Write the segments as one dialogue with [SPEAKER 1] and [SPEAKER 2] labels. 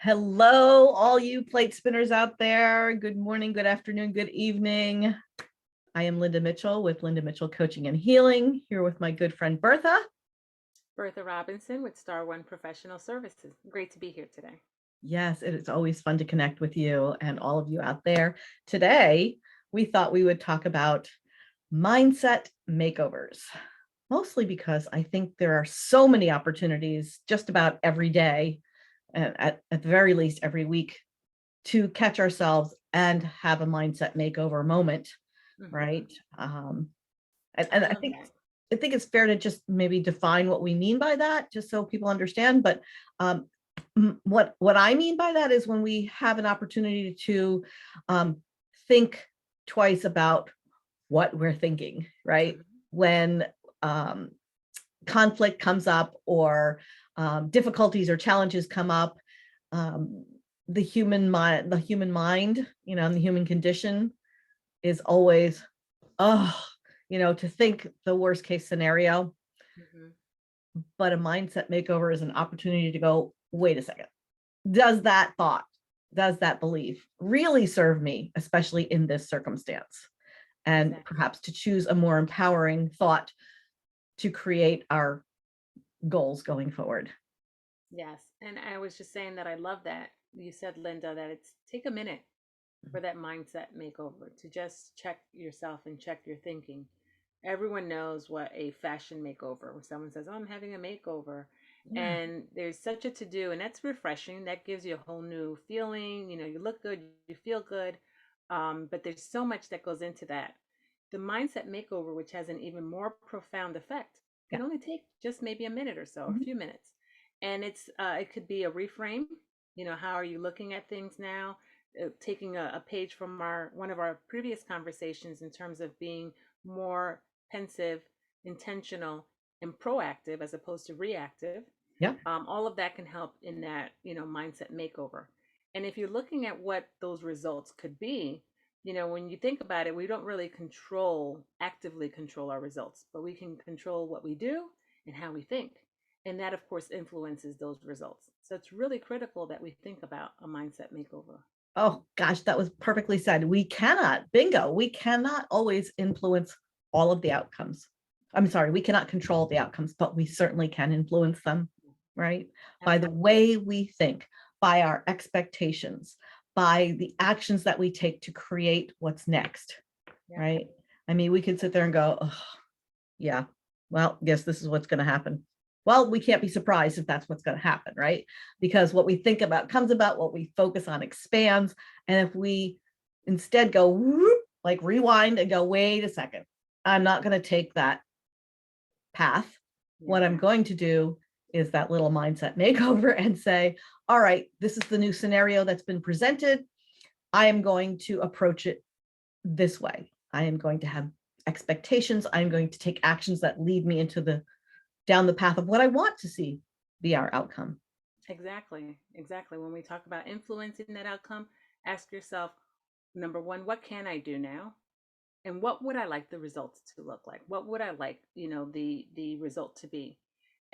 [SPEAKER 1] Hello, all you plate spinners out there. Good morning, good afternoon, good evening. I am Linda Mitchell with Linda Mitchell Coaching and Healing, here with my good friend Bertha.
[SPEAKER 2] Bertha Robinson with Star One Professional Services. Great to be here today.
[SPEAKER 1] Yes, it is always fun to connect with you and all of you out there. Today, we thought we would talk about mindset makeovers, mostly because I think there are so many opportunities just about every day, at the very least every week, to catch ourselves and have a mindset makeover moment, right? And I
[SPEAKER 2] love
[SPEAKER 1] think
[SPEAKER 2] that.
[SPEAKER 1] it's fair to just maybe define what we mean by that, just so people understand. But what I mean by that is when we have an opportunity to think twice about what we're thinking, right? When conflict comes up or difficulties or challenges come up, the human mind, and the human condition is always, to think the worst case scenario. But a mindset makeover is an opportunity to go, wait a second, does that thought, does that belief really serve me, especially in this circumstance? And perhaps to choose a more empowering thought to create our goals going forward.
[SPEAKER 2] Yes. And I was just saying that I love that. You said, Linda, that it's take a minute for that mindset makeover to just check yourself and check your thinking. Everyone knows what a fashion makeover, when someone says, "Oh, I'm having a makeover."
[SPEAKER 1] Yeah.
[SPEAKER 2] And there's such a to do, and that's refreshing. That gives you a whole new feeling. You look good, you feel good. But there's so much that goes into that. The mindset makeover, which has an even more profound effect,
[SPEAKER 1] Yeah.
[SPEAKER 2] can only take just maybe a minute or so, a
[SPEAKER 1] Mhm.
[SPEAKER 2] few minutes. And it could be a reframe. How are you looking at things now? Taking a page from one of our previous conversations in terms of being more pensive, intentional, and proactive as opposed to reactive.
[SPEAKER 1] Yeah.
[SPEAKER 2] All of that can help in that mindset makeover. And if you're looking at what those results could be, when you think about it, we don't really actively control our results, but we can control what we do and how we think. And that, of course, influences those results. So it's really critical that we think about a mindset makeover.
[SPEAKER 1] Oh gosh, that was perfectly said. We cannot always influence all of the outcomes. I'm sorry, we cannot control the outcomes, but we certainly can influence them, right? By the
[SPEAKER 2] Absolutely.
[SPEAKER 1] way we think, by our expectations, by the actions that we take to create what's next,
[SPEAKER 2] Yeah.
[SPEAKER 1] right? I mean, we could sit there and go, oh, yeah, well, guess this is what's going to happen. Well, we can't be surprised if that's what's going to happen, right? Because what we think about comes about, what we focus on expands. And if we instead go whoop, like rewind and go, wait a second, I'm not going to take that path. What I'm
[SPEAKER 2] Yeah.
[SPEAKER 1] going to do is that little mindset makeover and say, all right, this is the new scenario that's been presented. I am going to approach it this way. I am going to have expectations. I'm going to take actions that lead me down the path of what I want to see be our outcome.
[SPEAKER 2] Exactly. Exactly. When we talk about influencing that outcome, ask yourself, number one, what can I do now? And what would I like the results to look like? What would I like, the result to be?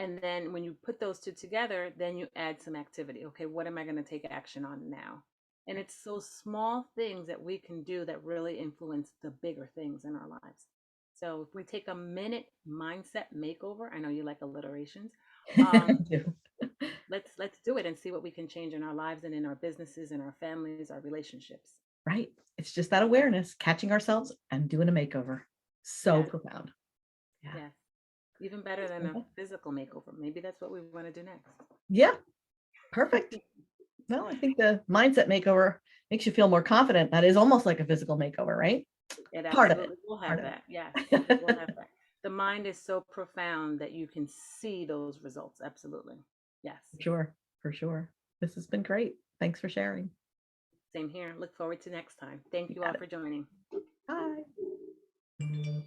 [SPEAKER 2] And then when you put those two together, then you add some activity. Okay, what am I going to take action on now? And it's those small things that we can do that really influence the bigger things in our lives. So if we take a minute mindset makeover, I know you like alliterations. Um, let's do it and see what we can change in our lives and in our businesses and our families, our relationships.
[SPEAKER 1] Right. It's just that awareness, catching ourselves and doing a makeover. So
[SPEAKER 2] Yes,
[SPEAKER 1] profound. Yeah.
[SPEAKER 2] yes. Even better than a physical makeover. Maybe that's what we want to do next.
[SPEAKER 1] Yeah. Perfect. No, I think the mindset makeover makes you feel more confident. That is almost like a physical makeover, right?
[SPEAKER 2] It
[SPEAKER 1] Part of it.
[SPEAKER 2] absolutely will
[SPEAKER 1] Part
[SPEAKER 2] have
[SPEAKER 1] of
[SPEAKER 2] that. Yes, it will
[SPEAKER 1] it.
[SPEAKER 2] have that. The mind is so profound that you can see those results. Absolutely. Yes.
[SPEAKER 1] Sure. For sure. This has been great. Thanks for sharing.
[SPEAKER 2] Same here. Look forward to next time. Thank
[SPEAKER 1] You
[SPEAKER 2] you all
[SPEAKER 1] got it.
[SPEAKER 2] for joining.
[SPEAKER 1] Bye.